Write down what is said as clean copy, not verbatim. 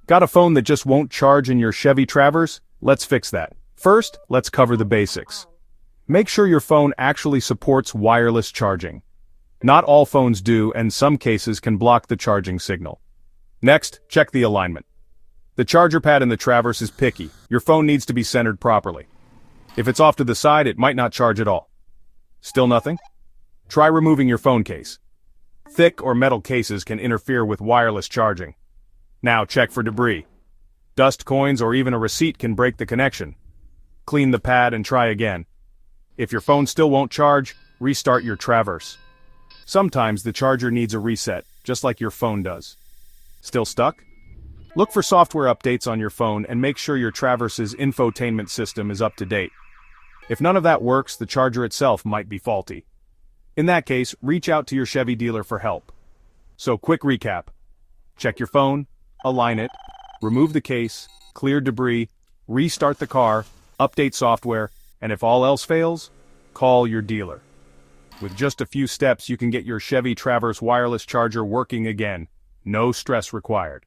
Got a phone that just won't charge in your Chevy Traverse? Let's fix that. First, let's cover the basics. Make sure your phone actually supports wireless charging. Not all phones do, and some cases can block the charging signal. Next, check the alignment. The charger pad in the Traverse is picky. Your phone needs to be centered properly. If it's off to the side, it might not charge at all. Still nothing? Try removing your phone case. Thick or metal cases can interfere with wireless charging. Now check for debris. Dust, coins, or even a receipt can break the connection. Clean the pad and try again. If your phone still won't charge, restart your Traverse. Sometimes the charger needs a reset, just like your phone does. Still stuck? Look for software updates on your phone and make sure your Traverse's infotainment system is up to date. If none of that works, the charger itself might be faulty. In that case, reach out to your Chevy dealer for help. So quick recap. Check your phone, align it, remove the case, clear debris, restart the car, update software, and if all else fails, call your dealer. With just a few steps, you can get your Chevy Traverse wireless charger working again. No stress required.